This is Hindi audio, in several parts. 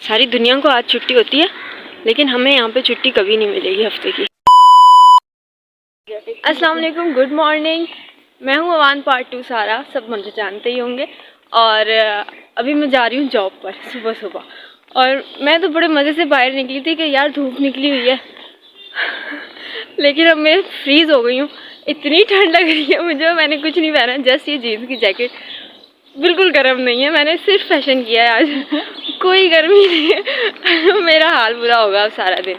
सारी दुनिया को आज छुट्टी होती है, लेकिन हमें यहाँ पे छुट्टी कभी नहीं मिलेगी हफ्ते की। अस्सलाम वालेकुम, गुड मॉर्निंग। मैं हूँ अवान पार्ट 2 सारा, सब मुझे जानते ही होंगे। और अभी मैं जा रही हूँ जॉब पर सुबह सुबह। और मैं तो बड़े मज़े से बाहर निकली थी कि यार धूप निकली हुई है लेकिन अब मैं फ्रीज़ हो गई हूँ, इतनी ठंड लग रही है मुझे। मैंने कुछ नहीं पहना, जस्ट ये जीन्स की जैकेट, बिल्कुल गर्म नहीं है। मैंने सिर्फ फैशन किया है आज कोई गर्मी नहीं है मेरा हाल बुरा होगा अब सारा दिन।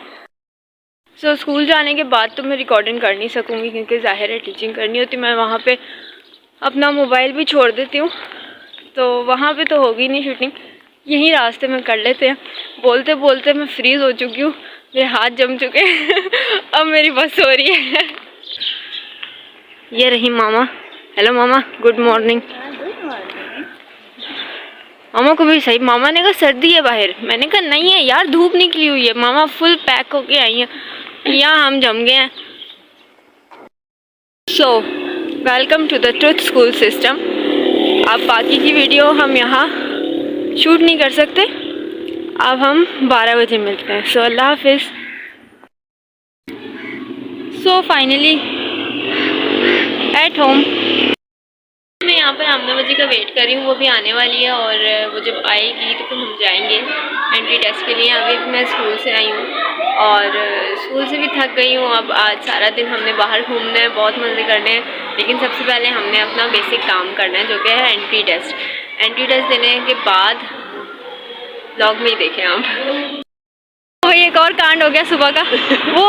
स्कूल जाने के बाद तो मैं रिकॉर्डिंग कर नहीं सकूँगी, क्योंकि ज़ाहिर है टीचिंग करनी होती। मैं वहाँ पे अपना मोबाइल भी छोड़ देती हूँ, तो वहाँ पे तो होगी नहीं शूटिंग, यहीं रास्ते में कर लेते हैं। बोलते बोलते मैं फ्रीज़ हो चुकी हूँ, मेरे हाथ जम चुके हैं अब मेरी बस हो रही है। ये रही मामा। हेलो मामा, गुड मॉर्निंग। मामा को भी सही, मामा ने कहा सर्दी है बाहर, मैंने कहा नहीं है यार धूप निकली हुई है। मामा फुल पैक होके आई हैं, यहाँ हम जम गए हैं। So welcome to the truth school system. अब बाकी की वीडियो हम यहाँ शूट नहीं कर सकते, अब हम 12 बजे मिलते हैं। सो अल्लाह हाफिज़। So finally at home. मैं यहाँ पर आमना बजी का वेट कर रही हूँ, वो भी आने वाली है और वो जब आएगी तो फिर हम जाएंगे एंट्री टेस्ट के लिए। अभी मैं स्कूल से आई हूँ और स्कूल से भी थक गई हूँ। अब आज सारा दिन हमने बाहर घूमना है, बहुत मज़े करने हैं, लेकिन सबसे पहले हमने अपना बेसिक काम करना है जो कि है एंट्री टेस्ट। एंट्री टेस्ट देने के बाद व्लॉग में ही देखें आप। वही एक और कांड हो गया सुबह का, वो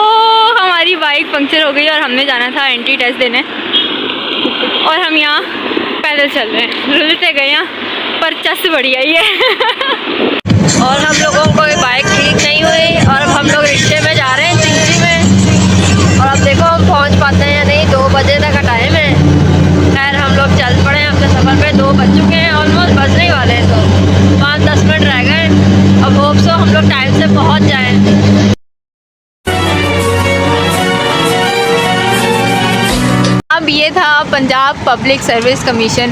हमारी बाइक पंक्चर हो गई और हमने जाना था एंट्री टेस्ट देने, और हम यहाँ पैदल चल रहे हैं, रुलते गए यहाँ पर चस बढ़िया ही है और हम लोगों को बाइक ठीक नहीं हुई और अब हम लोग रिक्शे में जा रहे हैं चिंची में। और अब देखो हम पहुँच पाते हैं या नहीं, 2 बजे तक का टाइम है। खैर हम लोग चल पड़े हैं अपने सफ़र पे, 2 बज चुके हैं, ऑलमोस्ट बजने ही वाले हैं, तो 5-10 मिनट रह गए। अब होप सो हम लोग टाइम से पहुँच जाएँ। अब ये था पंजाब पब्लिक सर्विस कमीशन।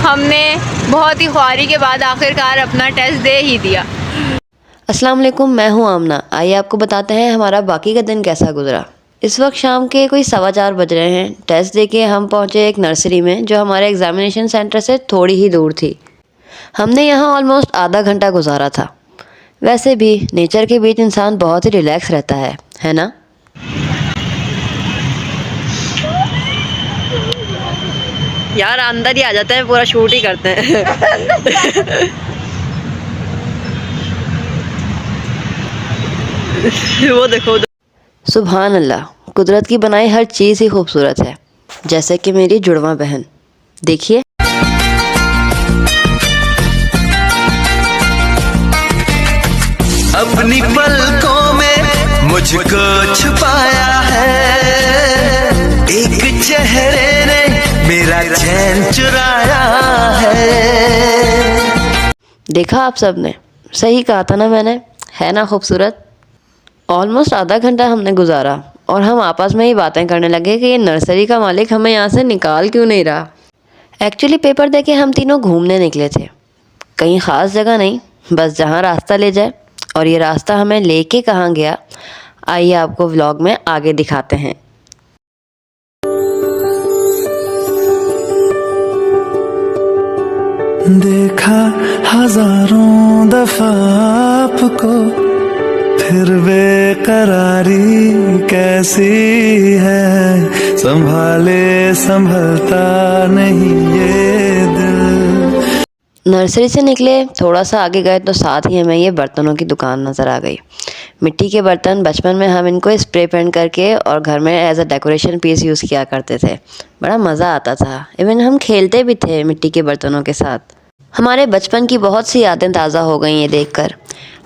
हमने बहुत ही ख्वारी के बाद आखिरकार अपना टेस्ट दे ही दिया। अस्सलाम वालेकुम, मैं हूं आमना। आइए आपको बताते हैं हमारा बाकी का दिन कैसा गुजरा। इस वक्त शाम के कोई 4:15 बज रहे हैं। टेस्ट देके हम पहुंचे एक नर्सरी में जो हमारे एग्जामिनेशन सेंटर से थोड़ी ही दूर थी। हमने यहां ऑलमोस्ट आधा घंटा गुजारा था। वैसे भी नेचर के बीच इंसान बहुत ही रिलैक्स रहता है ना। यार अंदर ही आ जाते हैं, पूरा शूट ही करते हैं वो देखो सुभान अल्लाह, कुदरत की बनाई हर चीज़ ही खूबसूरत है, जैसे कि मेरी जुड़वा बहन। देखिए अपनी पलकों में मुझको छुपाया है, एक चेहरे ने मेरा चैन चुराया है। देखा आप सब ने, सही कहा था ना मैंने, है ना खूबसूरत। ऑलमोस्ट आधा घंटा हमने गुजारा और हम आपस में ही बातें करने लगे कि ये नर्सरी का मालिक हमें यहाँ से निकाल क्यों नहीं रहा। एक्चुअली पेपर देके हम तीनों घूमने निकले थे, कहीं ख़ास जगह नहीं, बस जहाँ रास्ता ले जाए। और ये रास्ता हमें लेके कहाँ गया, आइए आपको व्लॉग में आगे दिखाते हैं। देखा हजारों दफा आपको, फिर बेकरारी कैसी है, संभाले संभलता नहीं ये दिल। नर्सरी से निकले, थोड़ा सा आगे गए तो साथ ही हमें ये बर्तनों की दुकान नज़र आ गई। मिट्टी के बर्तन, बचपन में हम इनको स्प्रे पेंट करके और घर में as a decoration piece use किया करते थे। बड़ा मज़ा आता था, इवन हम खेलते भी थे मिट्टी के बर्तनों के साथ। हमारे बचपन की बहुत सी यादें ताज़ा हो गई ये देखकर।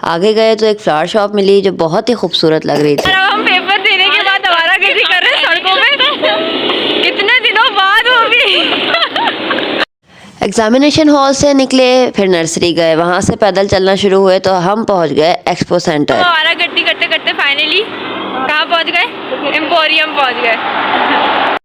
आगे गए तो एक फ्लावर शॉप मिली जो बहुत ही खूबसूरत लग रही थी। हम पेपर देने के बाद आवारागर्दी कर रहे हैं सड़कों में कितने दिनों बाद वो भी। एग्जामिनेशन हॉल से निकले, फिर नर्सरी गए, वहाँ से पैदल चलना शुरू हुए तो हम पहुँच गए एक्सपो सेंटर। आवारागर्दी करते करते फाइनली कहाँ पहुँच गए? एम्पोरियम पहुँच गए।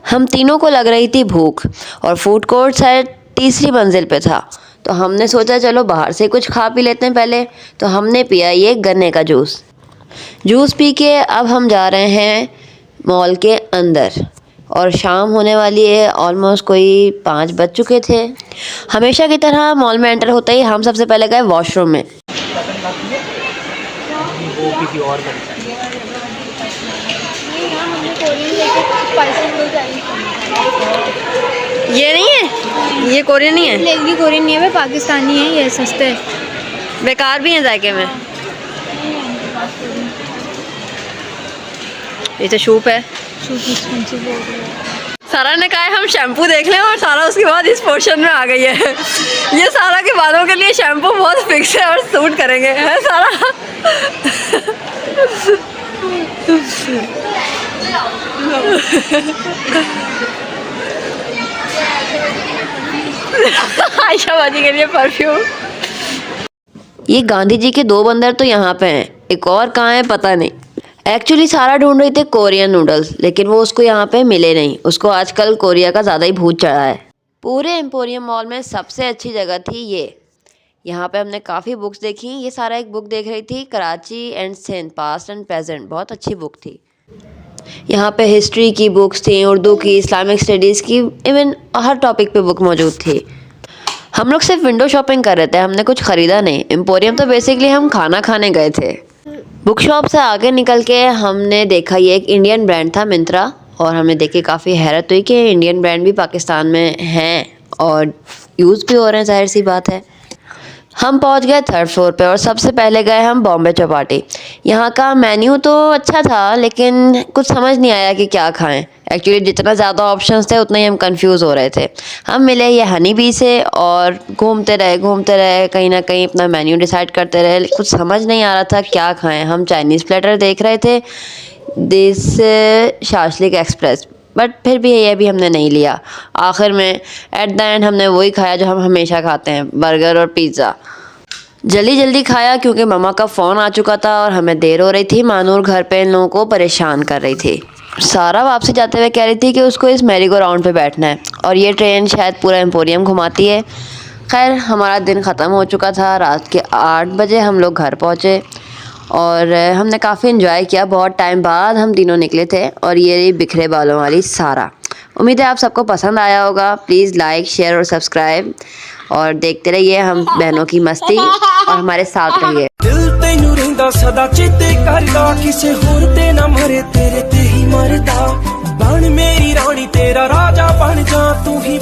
हम तीनों को लग रही थी भूख और फूड कोर्ट शायद तीसरी मंजिल पे था, तो हमने सोचा चलो बाहर से कुछ खा पी लेते हैं पहले। तो हमने पिया ये गन्ने का जूस पी के अब हम जा रहे हैं मॉल के अंदर और शाम होने वाली है, ऑलमोस्ट कोई 5 बज चुके थे। हमेशा की तरह मॉल में एंटर होते ही हम सबसे पहले गए वॉशरूम में। ये नहीं है, ये कोरियन नहीं है, ये कोरियन नहीं है, वे पाकिस्तानी है, ये सस्ते है, बेकार भी हैं जायके में। ये तो सूप है। सारा ने कहा है हम शैम्पू देख लें और सारा उसके बाद इस पोर्शन में आ गई है। ये सारा के बालों के लिए शैम्पू बहुत फिक्स है और सूट करेंगे, है सारा। आयशा बाजी के लिए परफ्यूम। ये गांधी जी के 2 बंदर तो यहाँ पे हैं, एक और कहाँ है पता नहीं। एक्चुअली सारा ढूंढ रही थी कोरियन नूडल्स, लेकिन वो उसको यहाँ पे मिले नहीं। उसको आजकल कोरिया का ज़्यादा ही भूत चढ़ा है। पूरे एम्पोरियम मॉल में सबसे अच्छी जगह थी ये। यहाँ पे हमने काफ़ी बुक्स देखी। ये सारा एक बुक देख रही थी, Karachi and Sindh past and present, बहुत अच्छी बुक थी। यहाँ पे हिस्ट्री की बुक्स थी, उर्दू की, इस्लामिक स्टडीज़ की, इवन हर टॉपिक पे बुक मौजूद थी। हम लोग सिर्फ विंडो शॉपिंग कर रहे थे, हमने कुछ ख़रीदा नहीं। एम्पोरियम तो बेसिकली हम खाना खाने गए थे। बुक शॉप से आगे निकल के हमने देखा ये एक इंडियन ब्रांड था, मिंत्रा, और हमें देख के काफ़ी हैरत हुई कि इंडियन ब्रांड भी पाकिस्तान में हैं और यूज़ भी हो रहे हैं, जाहिर सी बात है। हम पहुंच गए 3rd फ्लोर पे और सबसे पहले गए हम बॉम्बे चौपाटी। यहाँ का मेन्यू तो अच्छा था, लेकिन कुछ समझ नहीं आया कि क्या खाएं। एक्चुअली जितना ज़्यादा ऑप्शंस थे उतना ही हम कंफ्यूज हो रहे थे। हम मिले ये हनी बी से और घूमते रहे, कहीं ना कहीं अपना मेन्यू डिसाइड करते रहे। कुछ समझ नहीं आ रहा था क्या खाएं। हम चाइनीज़ प्लेटर देख रहे थे, दिस शाशलिक एक्सप्रेस, बट फिर भी ये भी हमने नहीं लिया। आखिर में एट द एंड हमने वही खाया जो हम हमेशा खाते हैं, बर्गर और पिज़्ज़ा। जल्दी खाया क्योंकि मम्मा का फ़ोन आ चुका था और हमें देर हो रही थी। मानूर घर पे इन लोगों को परेशान कर रही थी। सारा वापसी जाते हुए कह रही थी कि उसको इस मैरी गो राउंड पे बैठना है और ये ट्रेन शायद पूरा एम्पोरियम घुमाती है। खैर हमारा दिन ख़त्म हो चुका था। रात के 8 बजे हम लोग घर पहुँचे और हमने काफ़ी इन्जॉय किया। बहुत टाइम बाद हम तीनों निकले थे। और ये बिखरे बालों वाली सारा। उम्मीद है आप सबको पसंद आया होगा। प्लीज़ लाइक, शेयर और सब्सक्राइब और देखते रहिए हम बहनों की मस्ती और हमारे साथ रहिए। दिल तैनू रहिंदा सदा चेते करदा, किसे होर ते ना मरे तेरे ते ही मरदा। बन मेरी रानी तेरा राजा बन जा तू ही।